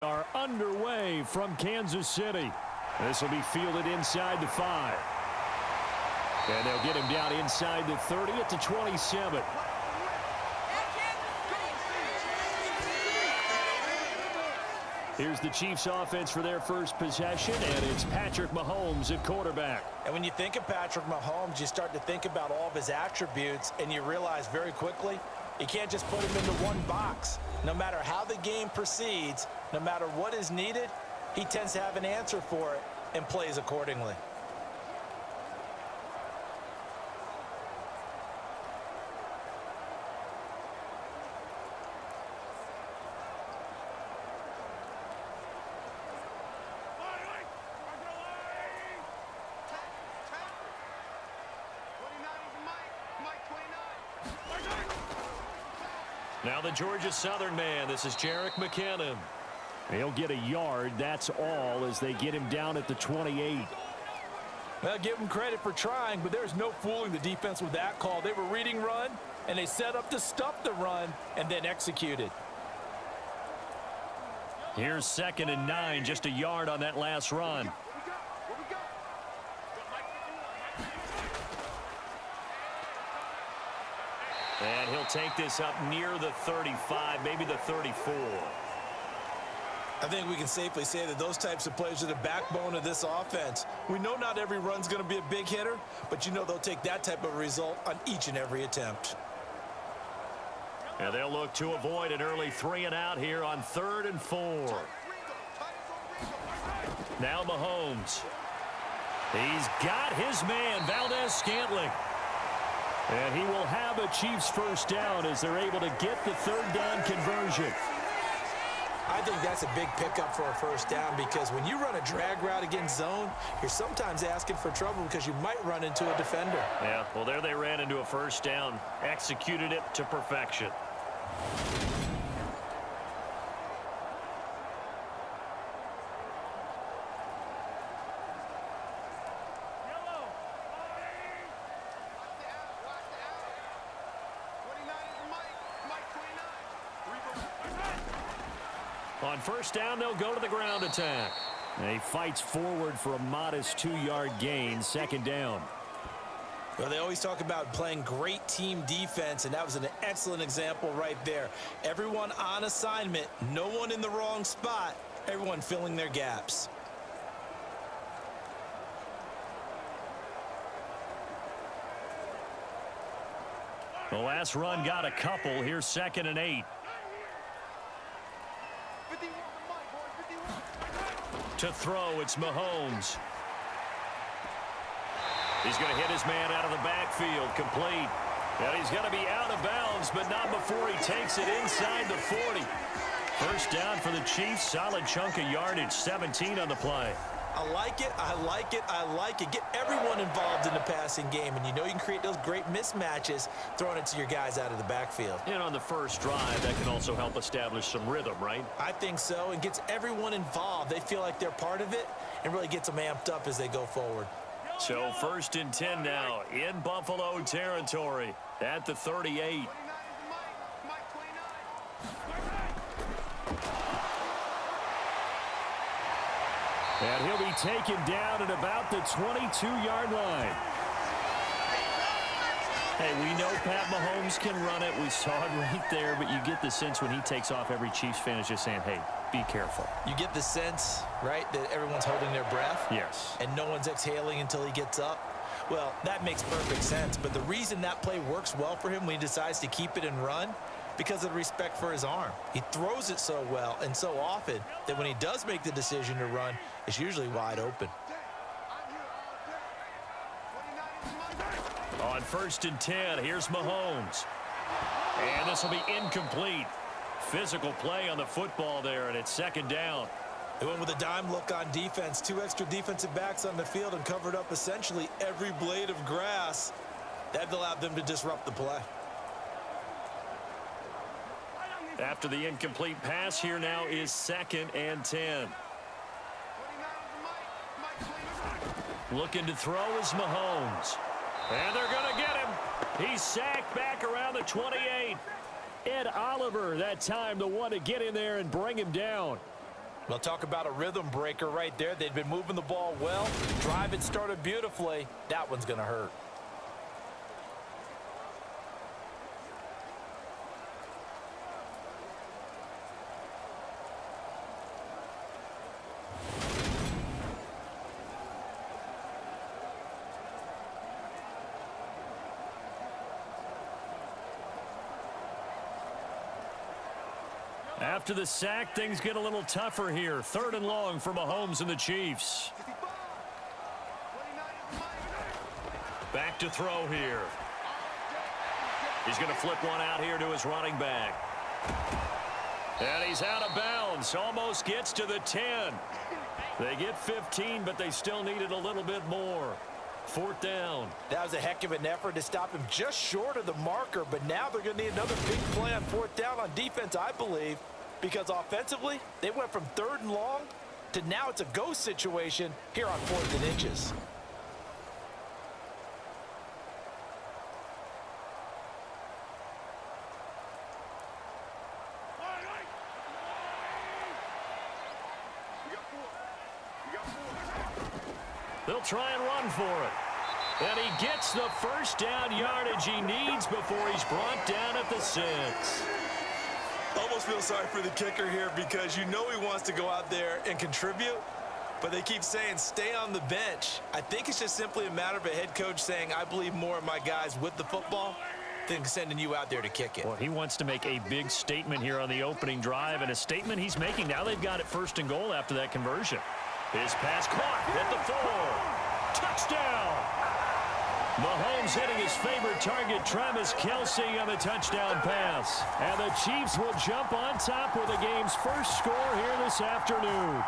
Are underway from Kansas City. This will be fielded inside the 5. And they'll get him down inside the 30 at the 27. Here's the Chiefs offense for their first possession, and it's Patrick Mahomes at quarterback. And when you think of Patrick Mahomes, you start to think about all of his attributes, and you realize very quickly, you can't just put him into one box. No matter how the game proceeds, no matter what is needed, he tends to have an answer for it and plays accordingly. Now the Georgia Southern man, this is Jerick McKinnon. He'll get a yard, that's all, as they get him down at the 28. Well, give him credit for trying, but there's no fooling the defense with that call. They were reading run, and they set up to stop the run, and then executed. Here's 2nd and 9, just a yard on that last run. And he'll take this up near the 35, maybe the 34. I think we can safely say that those types of plays are the backbone of this offense. We know not every run's going to be a big hitter, but you know they'll take that type of result on each and every attempt. And they'll look to avoid an early 3 and out here on 3rd and 4. Now Mahomes. He's got his man, Valdez-Scantling. And he will have a Chiefs first down as they're able to get the 3rd down conversion. I think that's a big pickup for a first down because when you run a drag route against zone, you're sometimes asking for trouble because you might run into a defender. Yeah, well, there they ran into a first down, executed it to perfection. On first down, they'll go to the ground attack. And he fights forward for a modest 2-yard gain, 2nd down. Well, they always talk about playing great team defense, and that was an excellent example right there. Everyone on assignment, no one in the wrong spot, everyone filling their gaps. The last run got a couple. Here's 2nd and 8. To throw, it's Mahomes. He's going to hit his man out of the backfield, complete. And he's going to be out of bounds, but not before he takes it inside the 40. First down for the Chiefs, solid chunk of yardage, 17 on the play. I like it, I like it, I like it. Get everyone involved in the passing game, and you know you can create those great mismatches throwing it to your guys out of the backfield. And on the first drive, that can also help establish some rhythm, right? I think so, and gets everyone involved. They feel like they're part of it and really gets them amped up as they go forward. So 1st and 10 now in Buffalo territory at the 38. And he'll be taken down at about the 22-yard line. Hey, we know Pat Mahomes can run it. We saw it right there, but you get the sense when he takes off, every Chiefs fan is just saying, hey, be careful. You get the sense, right, that everyone's holding their breath? Yes. And no one's exhaling until he gets up? Well, that makes perfect sense, but the reason that play works well for him when he decides to keep it and run, because of the respect for his arm. He throws it so well and so often that when he does make the decision to run, it's usually wide open. On 1st and 10, here's Mahomes. And this will be incomplete. Physical play on the football there, and it's 2nd down. They went with a dime look on defense. 2 extra defensive backs on the field and covered up essentially every blade of grass. That allowed them to disrupt the play. After the incomplete pass, here now is 2nd and 10. Looking to throw is Mahomes. And they're going to get him. He's sacked back around the 28. Ed Oliver that time the one to get in there and bring him down. Well, talk about a rhythm breaker right there. They'd been moving the ball well. Drive had started beautifully. That one's going to hurt. After the sack, things get a little tougher here. 3rd and long for Mahomes and the Chiefs. Back to throw here. He's going to flip one out here to his running back. And he's out of bounds. Almost gets to the 10. They get 15, but they still needed a little bit more. 4th down. That was a heck of an effort to stop him just short of the marker, but now they're going to need another big play on 4th down on defense, I believe, because offensively, they went from 3rd and long to now it's a go situation here on 4th and inches. They'll try and run for it. And he gets the first down yardage he needs before he's brought down at the 6. Almost feel sorry for the kicker here because you know he wants to go out there and contribute, but they keep saying stay on the bench. I think it's just simply a matter of a head coach saying I believe more in my guys with the football than sending you out there to kick it. Well, he wants to make a big statement here on the opening drive, and a statement he's making. Now they've got it 1st and goal after that conversion. His pass caught at the 4. Touchdown! Mahomes hitting his favorite target, Travis Kelce, on the touchdown pass. And the Chiefs will jump on top with the game's first score here this afternoon.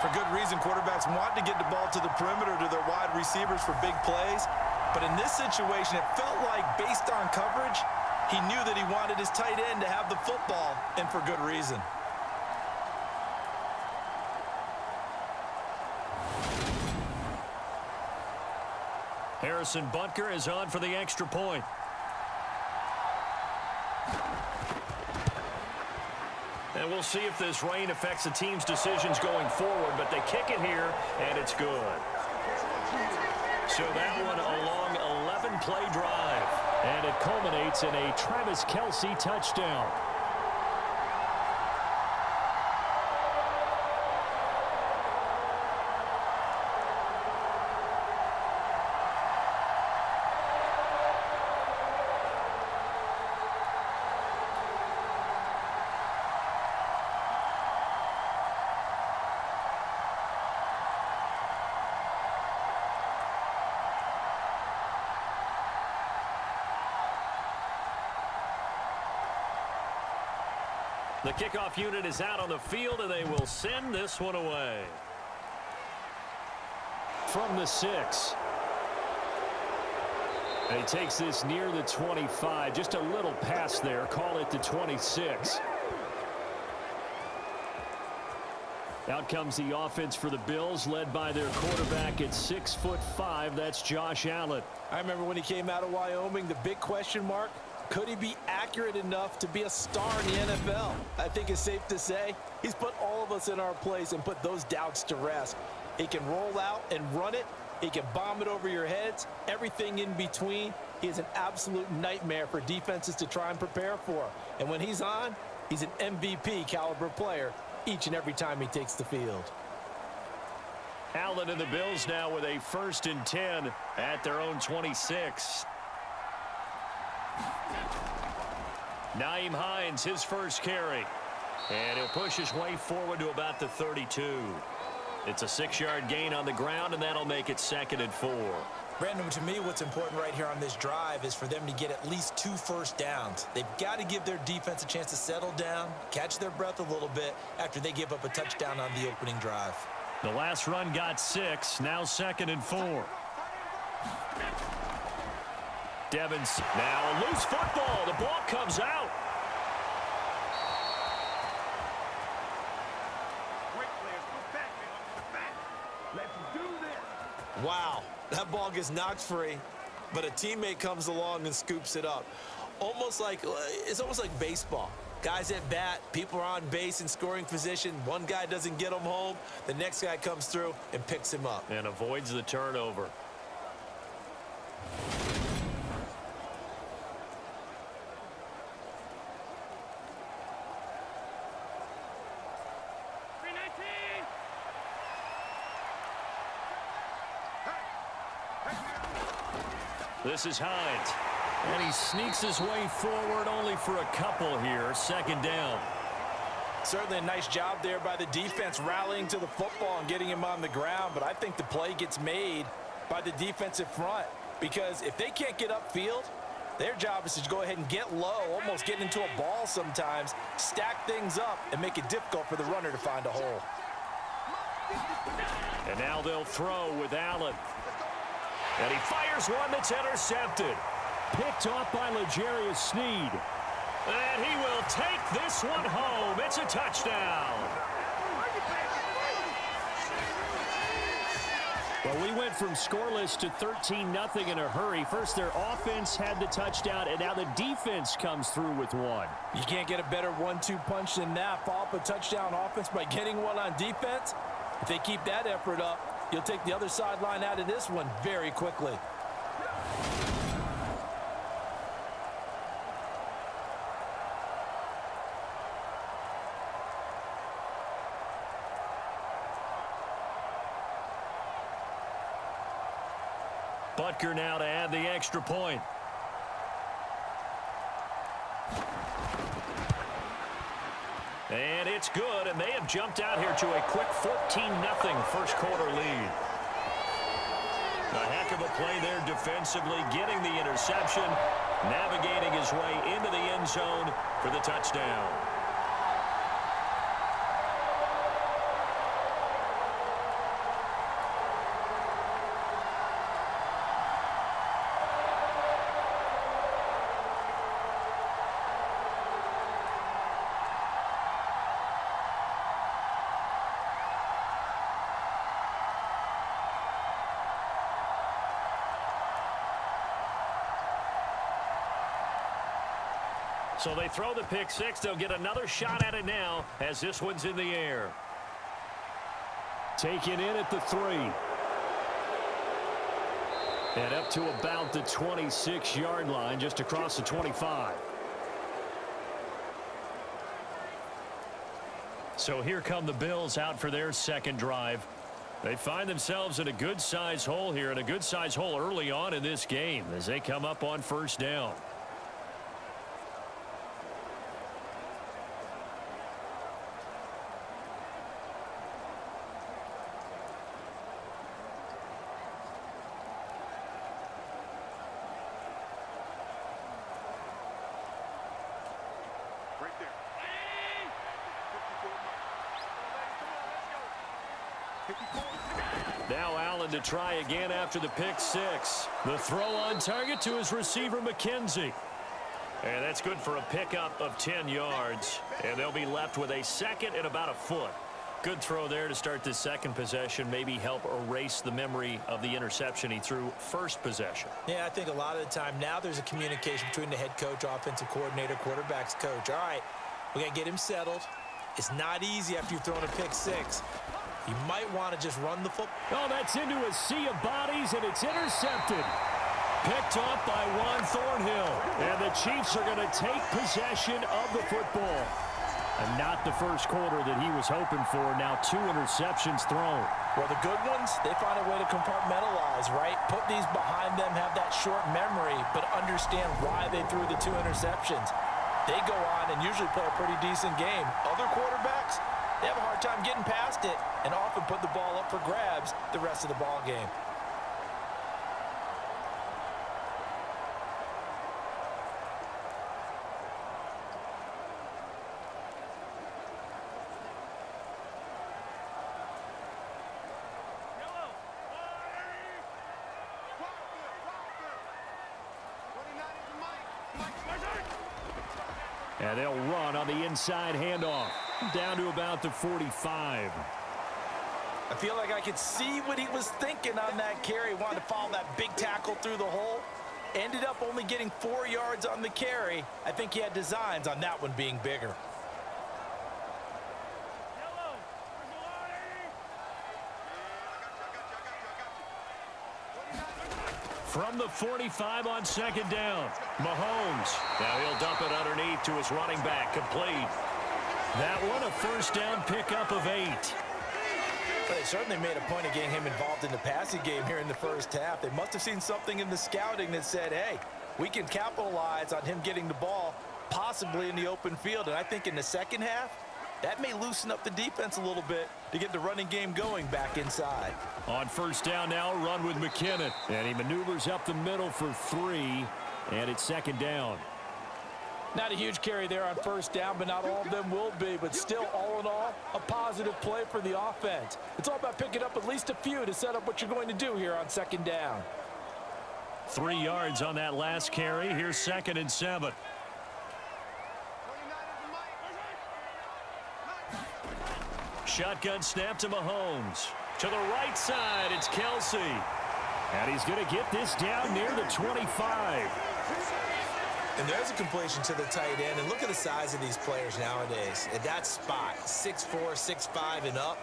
For good reason, quarterbacks want to get the ball to the perimeter to their wide receivers for big plays. But in this situation, it felt like based on coverage, he knew that he wanted his tight end to have the football, and for good reason. Harrison Butker is on for the extra point. And we'll see if this rain affects the team's decisions going forward, but they kick it here, and it's good. So that one a long 11-play drive, and it culminates in a Travis Kelce touchdown. The kickoff unit is out on the field, and they will send this one away. From the 6. And he takes this near the 25. Just a little pass there. Call it the 26. Out comes the offense for the Bills, led by their quarterback at 6'5". That's Josh Allen. I remember when he came out of Wyoming, the big question mark, could he be accurate enough to be a star in the NFL? I think it's safe to say he's put all of us in our place and put those doubts to rest. He can roll out and run it. He can bomb it over your heads. Everything in between. He is an absolute nightmare for defenses to try and prepare for. And when he's on, he's an MVP caliber player each and every time he takes the field. Allen and the Bills now with a 1st and 10 at their own 26. Nyheim Hines, his first carry. And he'll push his way forward to about the 32. It's a 6-yard gain on the ground, and that'll make it 2nd and 4. Brandon, to me, what's important right here on this drive is for them to get at least 2 first downs. They've got to give their defense a chance to settle down, catch their breath a little bit after they give up a touchdown on the opening drive. The last run got 6, now 2nd and 4. Devins now a loose football. The ball comes out. Wow, that ball gets knocked free, but a teammate comes along and scoops it up. It's almost like baseball. Guys at bat, people are on base in scoring position. One guy doesn't get him home. The next guy comes through and picks him up. And avoids the turnover. This is Hines. And he sneaks his way forward only for a couple here. Second down. Certainly a nice job there by the defense rallying to the football and getting him on the ground. But I think the play gets made by the defensive front. Because if they can't get upfield, their job is to go ahead and get low, almost get into a ball sometimes, stack things up, and make it difficult for the runner to find a hole. And now they'll throw with Allen. And he fires one that's intercepted. Picked off by L'Jarius Sneed. And he will take this one home. It's a touchdown. Well, we went from scoreless to 13-0 in a hurry. First, their offense had the touchdown, and now the defense comes through with one. You can't get a better 1-2 punch than that. Follow up a touchdown offense by getting one on defense. If they keep that effort up, you'll take the other sideline out of this one very quickly. Butker now to add the extra point. And it's good, and they have jumped out here to a quick 14-0 first quarter lead. A heck of a play there defensively, getting the interception, navigating his way into the end zone for the touchdown. So they throw the pick six. They'll get another shot at it now as this one's in the air. Taken in at the 3. And up to about the 26-yard line, just across the 25. So here come the Bills out for their second drive. They find themselves in a good-size hole here, and a good-size hole early on in this game as they come up on first down. Now Allen to try again after the pick six. The throw on target to his receiver, McKenzie. And that's good for a pickup of 10 yards. And they'll be left with a second and about a foot. Good throw there to start the second possession. Maybe help erase the memory of the interception he threw first possession. Yeah, I think a lot of the time now there's a communication between the head coach, offensive coordinator, quarterback's coach. All right, we got to get him settled. It's not easy after you've thrown a pick six. You might want to just run the football. Oh, that's into a sea of bodies, and it's intercepted. Picked off by Juan Thornhill. And the Chiefs are going to take possession of the football. And not the first quarter that he was hoping for. Now 2 interceptions thrown. Well, the good ones, they find a way to compartmentalize, right? Put these behind them, have that short memory, but understand why they threw the 2 interceptions. They go on and usually play a pretty decent game. Other quarterbacks, they have a hard time getting past it and often put the ball up for grabs the rest of the ball game. And they'll run on the inside handoff. Down to about the 45. I feel like I could see what he was thinking on that carry. Wanted to follow that big tackle through the hole. Ended up only getting 4 yards on the carry. I think he had designs on that one being bigger. From the 45 on second down, Mahomes. Now he'll dump it underneath to his running back, complete. That one a first down pickup of 8. But they certainly made a point of getting him involved in the passing game here in the first half. They must have seen something in the scouting that said, hey, we can capitalize on him getting the ball possibly in the open field. And I think in the second half, that may loosen up the defense a little bit to get the running game going back inside. On first down now, run with McKinnon. And he maneuvers up the middle for 3, and it's second down. Not a huge carry there on first down, but not all of them will be. But still, all in all, a positive play for the offense. It's all about picking up at least a few to set up what you're going to do here on second down. 3 yards on that last carry. Here's second and 7. Shotgun snap to Mahomes. To the right side, it's Kelsey. And he's going to get this down near the 25. And there's a completion to the tight end. And look at the size of these players nowadays. At that spot, 6'4", 6'5", and up.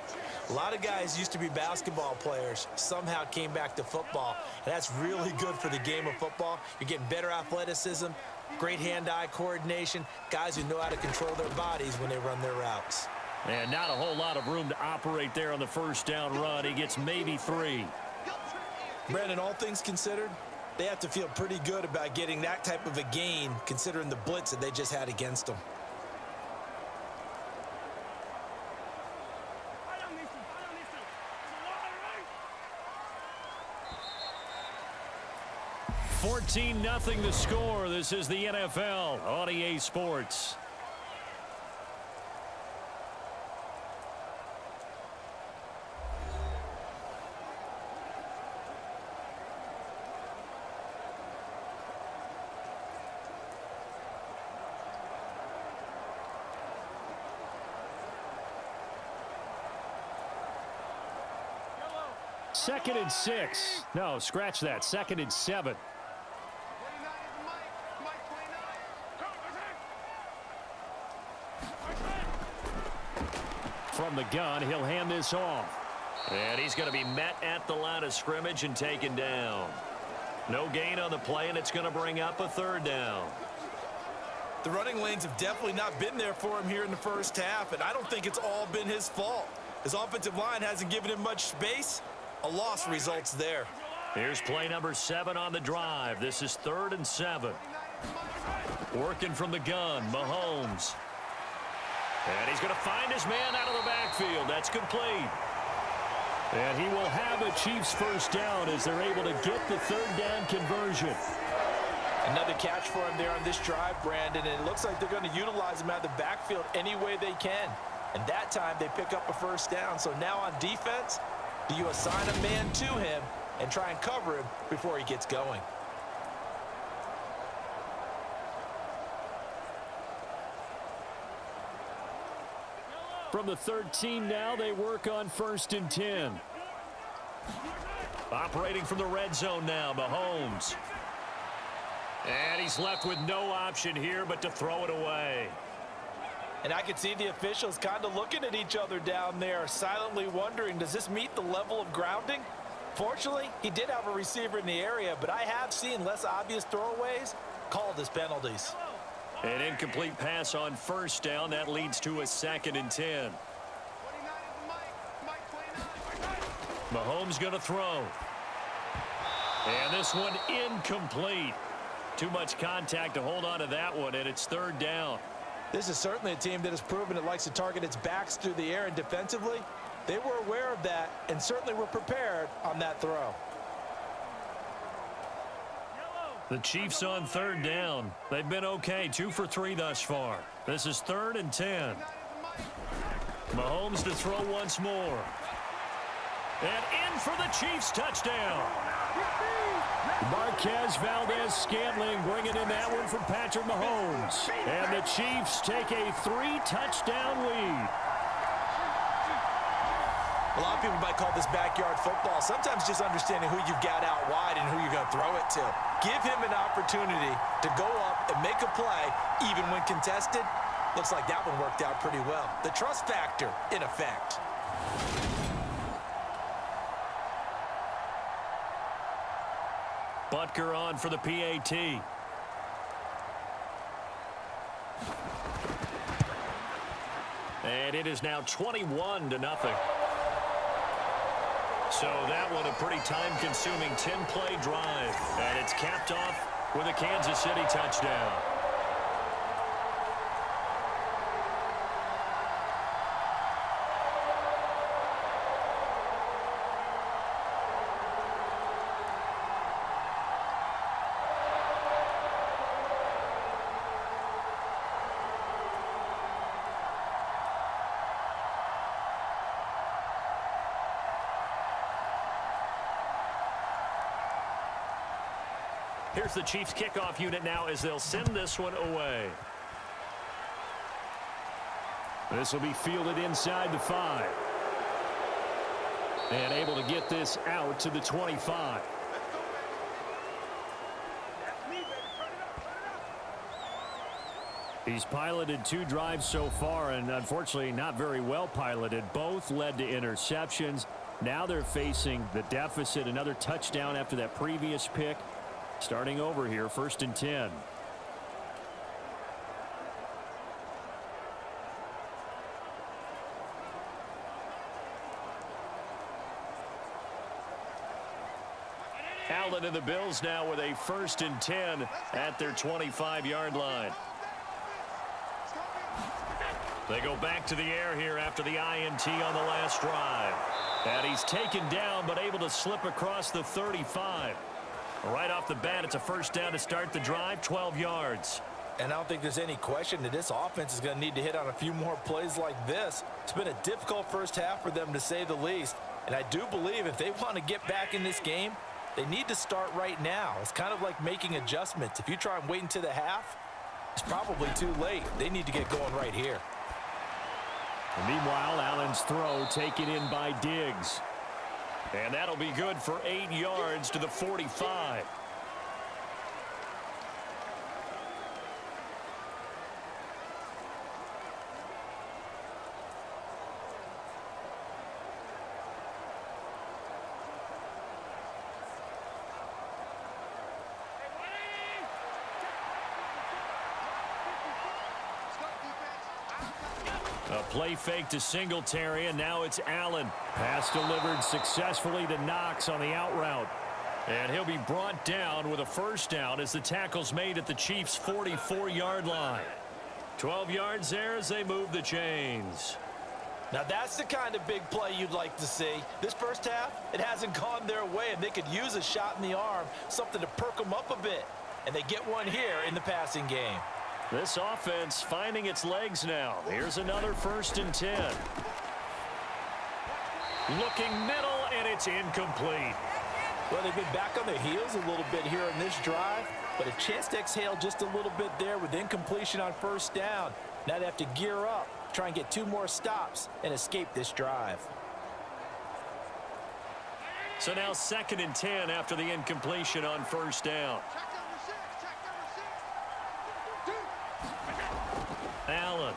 A lot of guys used to be basketball players, somehow came back to football. And that's really good for the game of football. You're getting better athleticism, great hand-eye coordination, guys who know how to control their bodies when they run their routes. And not a whole lot of room to operate there on the first down run. He gets maybe 3. Brandon, all things considered, they have to feel pretty good about getting that type of a gain considering the blitz that they just had against them. $14-0 the score. This is the NFL on EA Sports. Second and 6. No, scratch that. Second and 7. From the gun, he'll hand this off. And he's going to be met at the line of scrimmage and taken down. No gain on the play, and it's going to bring up a third down. The running lanes have definitely not been there for him here in the first half, and I don't think it's all been his fault. His offensive line hasn't given him much space. A loss results there. Here's play number 7 on the drive. This is 3rd and 7. Working from the gun, Mahomes. And he's going to find his man out of the backfield. That's complete. And he will have a Chiefs first down as they're able to get the third down conversion. Another catch for him there on this drive, Brandon, and it looks like they're going to utilize him out of the backfield any way they can. And that time they pick up a first down. So now on defense, do you assign a man to him and try and cover him before he gets going? From the 13 now, they work on 1st and 10. Operating from the red zone now, Mahomes. And he's left with no option here but to throw it away. And I could see the officials kind of looking at each other down there, silently wondering, does this meet the level of grounding? Fortunately, he did have a receiver in the area, but I have seen less obvious throwaways called as penalties. An incomplete pass on first down. That leads to a 2nd and 10. Mahomes going to throw. And this one incomplete. Too much contact to hold on to that one, and it's 3rd down. This is certainly a team that has proven it likes to target its backs through the air, and defensively, they were aware of that and certainly were prepared on that throw. The Chiefs on 3rd down. They've been okay, 2 for 3 thus far. This is 3rd and 10. Mahomes to throw once more. And in for the Chiefs touchdown. Marquez Valdez-Scantling bringing in that one from Patrick Mahomes. And the Chiefs take a 3-touchdown lead. A lot of people might call this backyard football. Sometimes just understanding who you've got out wide and who you're going to throw it to. Give him an opportunity to go up and make a play, even when contested. Looks like that one worked out pretty well. The trust factor, in effect. Butker on for the PAT. And it is now 21-0. So that one a pretty time-consuming 10-play drive. And it's capped off with a Kansas City touchdown. Here's the Chiefs kickoff unit now as they'll send this one away. This will be fielded inside the 5. And able to get this out to the 25. He's piloted 2 drives so far, and unfortunately not very well piloted. Both led to interceptions. Now they're facing the deficit. Another touchdown after that previous pick. Starting over here, 1st and 10. Allen and the Bills now with a 1st and 10 at their 25-yard line. They go back to the air here after the INT on the last drive. And he's taken down but able to slip across the 35. Right off the bat, it's a 1st down to start the drive, 12 yards. And I don't think there's any question that this offense is going to need to hit on a few more plays like this. It's been a difficult first half for them, to say the least. And I do believe if they want to get back in this game, they need to start right now. It's kind of like making adjustments. If you try and wait until the half, it's probably too late. They need to get going right here. And meanwhile, Allen's throw taken in by Diggs. And that'll be good for 8 yards to the 45. A play fake to Singletary, and now it's Allen. Pass delivered successfully to Knox on the out route. And he'll be brought down with a 1st down as the tackle's made at the Chiefs' 44-yard line. 12 yards there as they move the chains. Now that's the kind of big play you'd like to see. This first half, it hasn't gone their way, and they could use a shot in the arm, something to perk them up a bit. And they get one here in the passing game. This offense finding its legs now. Here's another 1st and 10. Looking middle, and it's incomplete. Well, they've been back on their heels a little bit here in this drive, but a chance to exhale just a little bit there with incompletion on 1st down. Now they have to gear up, try and get 2 more stops, and escape this drive. So now 2nd and 10 after the incompletion on 1st down. Allen.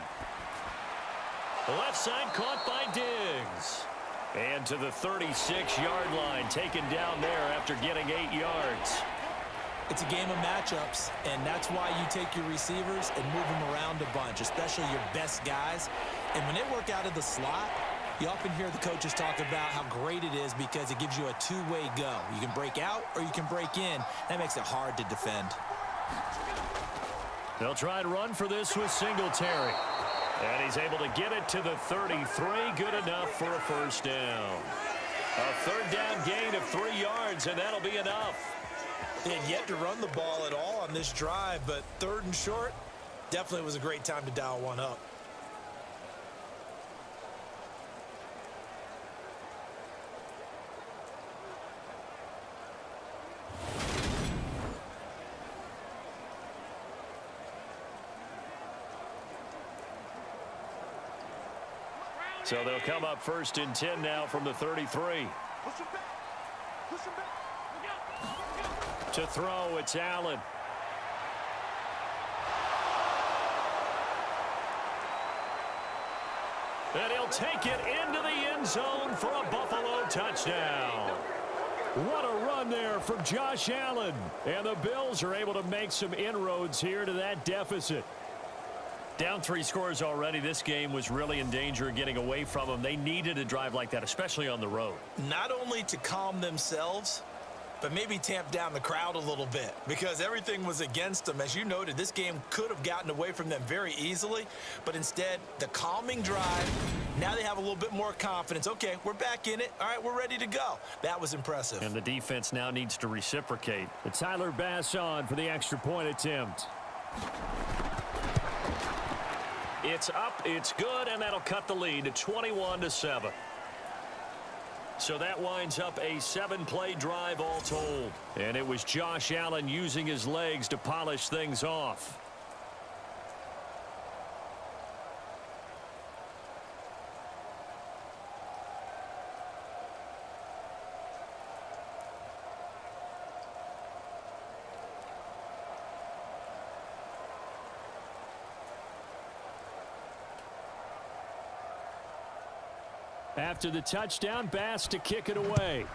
The left side caught by Diggs. And to the 36-yard line, taken down there after getting 8 yards. It's a game of matchups, and that's why you take your receivers and move them around a bunch, especially your best guys. And when they work out of the slot, you often hear the coaches talk about how great it is because it gives you a 2-way go. You can break out or you can break in. That makes it hard to defend. They'll try and run for this with Singletary. And he's able to get it to the 33. Good enough for a 1st down. A 3rd down gain of 3 yards, and that'll be enough. They had yet to run the ball at all on this drive, but 3rd and short, definitely was a great time to dial one up. So they'll come up 1st and 10 now from the 33. To throw, it's Allen. And he'll take it into the end zone for a Buffalo touchdown. What a run there from Josh Allen. And the Bills are able to make some inroads here to that deficit. Down 3 scores already. This game was really in danger of getting away from them. They needed a drive like that, especially on the road. Not only to calm themselves, but maybe tamp down the crowd a little bit because everything was against them. As you noted, this game could have gotten away from them very easily, but instead, the calming drive, now they have a little bit more confidence. Okay, we're back in it. All right, we're ready to go. That was impressive. And the defense now needs to reciprocate. It's Tyler Bass on for the extra point attempt. It's up, it's good, and that'll cut the lead to 21-7. So that winds up a 7-play drive all told. And it was Josh Allen using his legs to polish things off. After the touchdown, Bass to kick it away.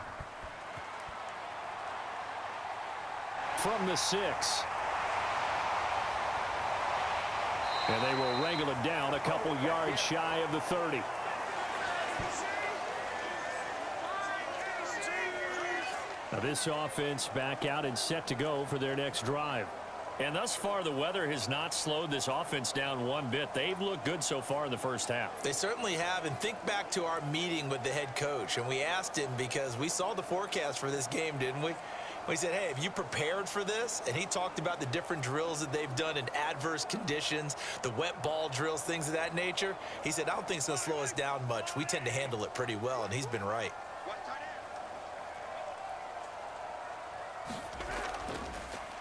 From the 6. And they will wrangle it down a couple yards shy of the 30. Now this offense back out and set to go for their next drive. And thus far, the weather has not slowed this offense down one bit. They've looked good so far in the first half. They certainly have. And think back to our meeting with the head coach. And we asked him because we saw the forecast for this game, didn't we? We said, hey, have you prepared for this? And he talked about the different drills that they've done in adverse conditions, the wet ball drills, things of that nature. He said, I don't think it's going to slow us down much. We tend to handle it pretty well, and he's been right.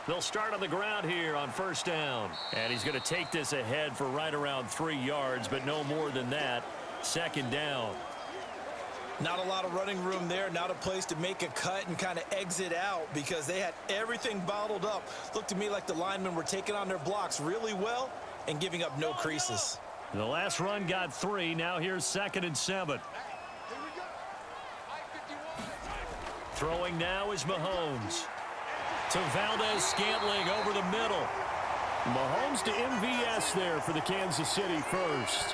They'll start on the ground here on 1st down. And he's going to take this ahead for right around 3 yards, but no more than that. 2nd down. Not a lot of running room there, not a place to make a cut and kind of exit out because they had everything bottled up. Looked to me like the linemen were taking on their blocks really well and giving up no creases. The last run got 3. Now here's 2nd and 7. Throwing now is Mahomes. To Valdez-Scantling over the middle. Mahomes to MVS there for the Kansas City first.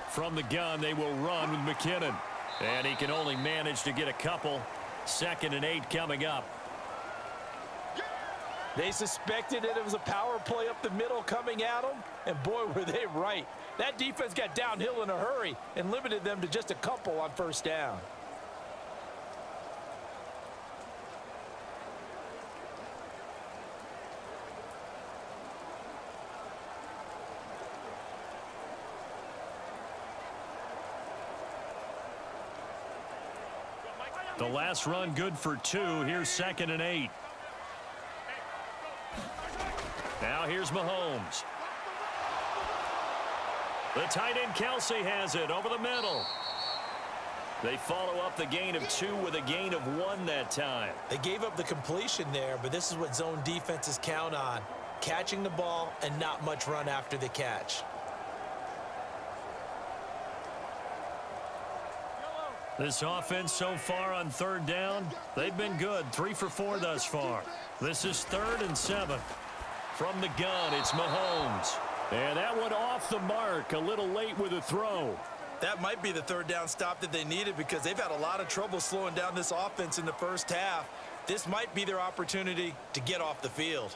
From the gun, they will run with McKinnon. And he can only manage to get a couple. 2nd and 8 coming up. They suspected that it was a power play up the middle coming at them, and boy, were they right. That defense got downhill in a hurry and limited them to just a couple on 1st down. The last run good for 2. Here's 2nd and 8. Now here's Mahomes. The tight end Kelsey has it over the middle. They follow up the gain of 2 with a gain of 1 that time. They gave up the completion there, but this is what zone defenses count on. Catching the ball and not much run after the catch. This offense so far on 3rd down, they've been good. 3 for 4 thus far. This is 3rd and 7. From the gun, it's Mahomes. And that one off the mark, a little late with a throw. That might be the 3rd down stop that they needed because they've had a lot of trouble slowing down this offense in the first half. This might be their opportunity to get off the field.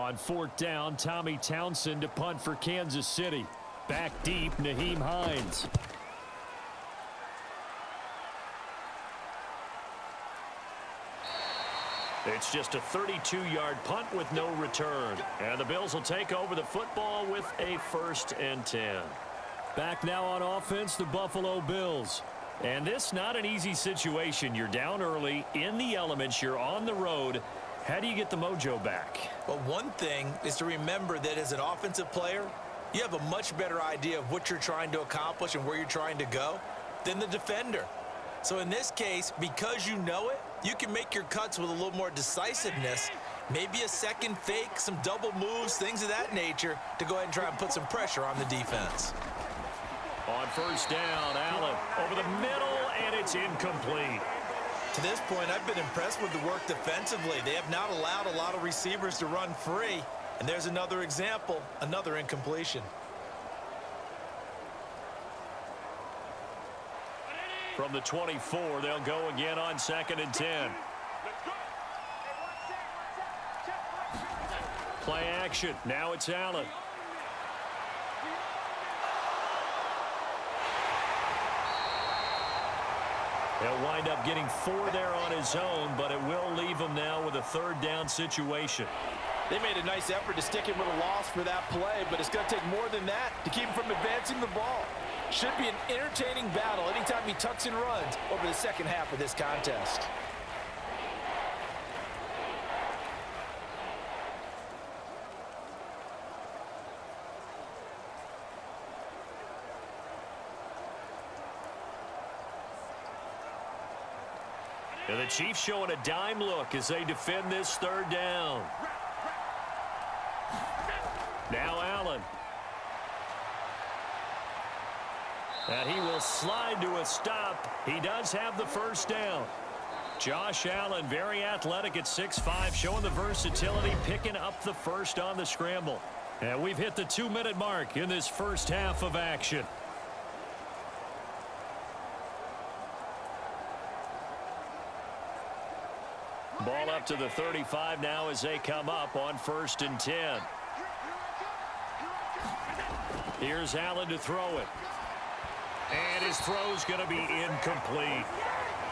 On fourth down, Tommy Townsend to punt for Kansas City. Back deep, Naheem Hines. It's just a 32-yard punt with no return. And the Bills will take over the football with a 1st and 10. Back now on offense, the Buffalo Bills. And this not an easy situation. You're down early, in the elements, you're on the road. How do you get the mojo back? Well, one thing is to remember that as an offensive player, you have a much better idea of what you're trying to accomplish and where you're trying to go than the defender. So in this case, because you know it, you can make your cuts with a little more decisiveness, maybe a second fake, some double moves, things of that nature, to go ahead and try and put some pressure on the defense. On first down, Allen over the middle, and it's incomplete. To this point, I've been impressed with the work defensively. They have not allowed a lot of receivers to run free. And there's another example, another incompletion. From the 24, they'll go again on 2nd and 10. Play action. Now it's Allen. He'll wind up getting 4 there on his own, but it will leave him now with a 3rd down situation. They made a nice effort to stick him with a loss for that play, but it's going to take more than that to keep him from advancing the ball. Should be an entertaining battle anytime he tucks and runs over the second half of this contest. And the Chiefs showing a dime look as they defend this 3rd down. Now Allen. And he will slide to a stop. He does have the 1st down. Josh Allen, very athletic at 6'5", showing the versatility, picking up the 1st on the scramble. And we've hit the 2-minute mark in this first half of action. Ball up to the 35 now as they come up on 1st and 10. Here's Allen to throw it. And his throw's going to be incomplete.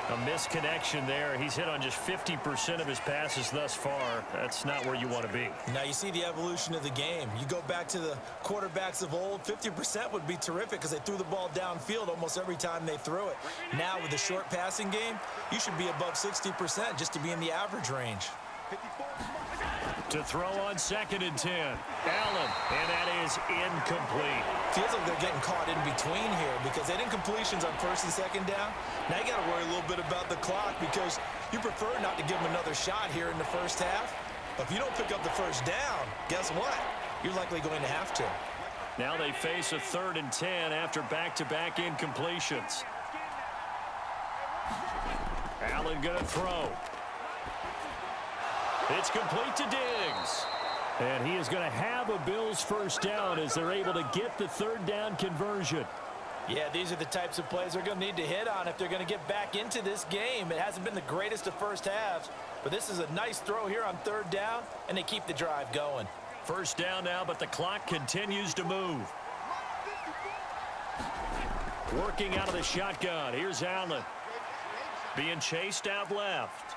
A misconnection there. He's hit on just 50% of his passes thus far. That's not where you want to be. Now you see the evolution of the game. You go back to the quarterbacks of old, 50% would be terrific because they threw the ball downfield almost every time they threw it. Now with the short passing game, you should be above 60% just to be in the average range. To throw on 2nd and 10. Allen, and that is incomplete. Feels like they're getting caught in between here because they had incompletions on 1st and 2nd down. Now you got to worry a little bit about the clock because you prefer not to give them another shot here in the first half. But if you don't pick up the 1st down, guess what? You're likely going to have to. Now they face a 3rd and 10 after back-to-back incompletions. Allen going to throw. It's complete to Diggs. And he is going to have a Bills 1st down as they're able to get the 3rd down conversion. Yeah, these are the types of plays they're going to need to hit on if they're going to get back into this game. It hasn't been the greatest of first halves, but this is a nice throw here on 3rd down, and they keep the drive going. 1st down now, but the clock continues to move. Working out of the shotgun. Here's Allen. Being chased out left.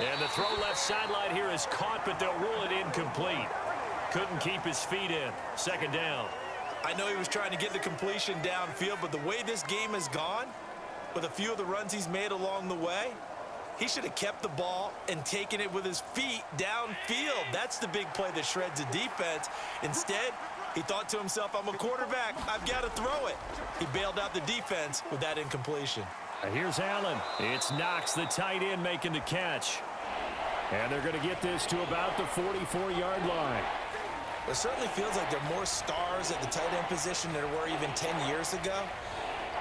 And the throw left sideline here is caught, but they'll rule it incomplete. Couldn't keep his feet in. 2nd down. I know he was trying to get the completion downfield, but the way this game has gone, with a few of the runs he's made along the way, he should have kept the ball and taken it with his feet downfield. That's the big play that shreds the defense. Instead, he thought to himself, I'm a quarterback. I've got to throw it. He bailed out the defense with that incompletion. Here's Allen. It's Knox, the tight end, making the catch. And they're going to get this to about the 44-yard line. It certainly feels like there are more stars at the tight end position than there were even 10 years ago.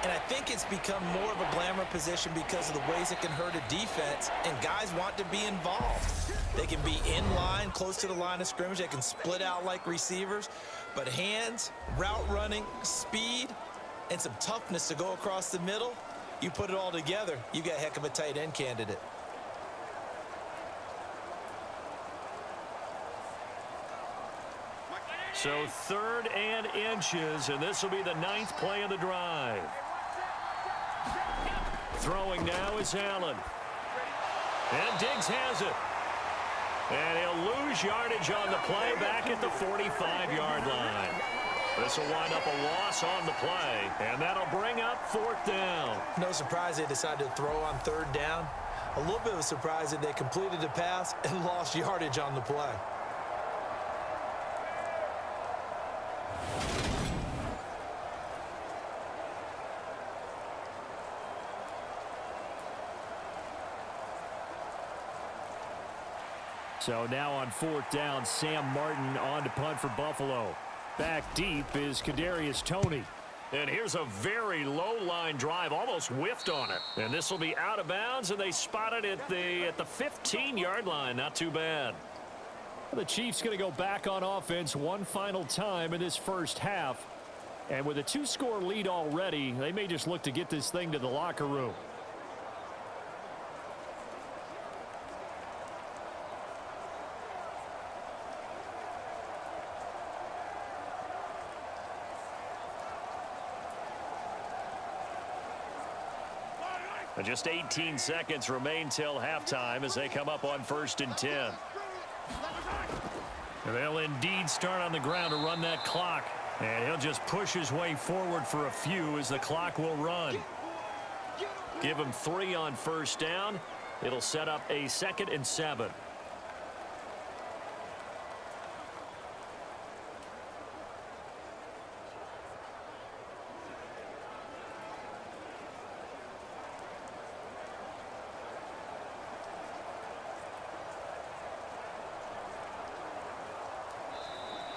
And I think it's become more of a glamour position because of the ways it can hurt a defense, and guys want to be involved. They can be in line, close to the line of scrimmage. They can split out like receivers. But hands, route running, speed, and some toughness to go across the middle, you put it all together, you got a heck of a tight end candidate. So 3rd and inches, and this will be the 9th play of the drive. Throwing now is Allen. And Diggs has it. And he'll lose yardage on the play back at the 45-yard line. This will wind up a loss on the play, and that'll bring up 4th down. No surprise they decided to throw on 3rd down. A little bit of a surprise that they completed the pass and lost yardage on the play. So now on 4th down, Sam Martin on to punt for Buffalo. Back deep is Kadarius Toney. And here's a very low line drive, almost whiffed on it. And this will be out of bounds, and they spot it at the 15-yard line. Not too bad. The Chiefs going to go back on offense one final time in this first half. And with a 2-score lead already, they may just look to get this thing to the locker room. And just 18 seconds remain till halftime as they come up on 1st and 10. And they'll indeed start on the ground to run that clock. And he'll just push his way forward for a few as the clock will run. Give him 3 on 1st down. It'll set up a 2nd and 7.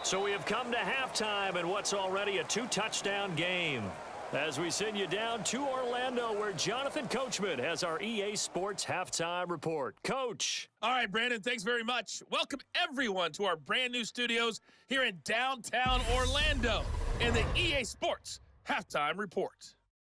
So we have come to halftime in what's already a 2-touchdown game. As we send you down to Orlando, where Jonathan Coachman has our EA Sports Halftime Report. Coach. All right, Brandon, thanks very much. Welcome, everyone, to our brand new studios here in downtown Orlando and the EA Sports Halftime Report.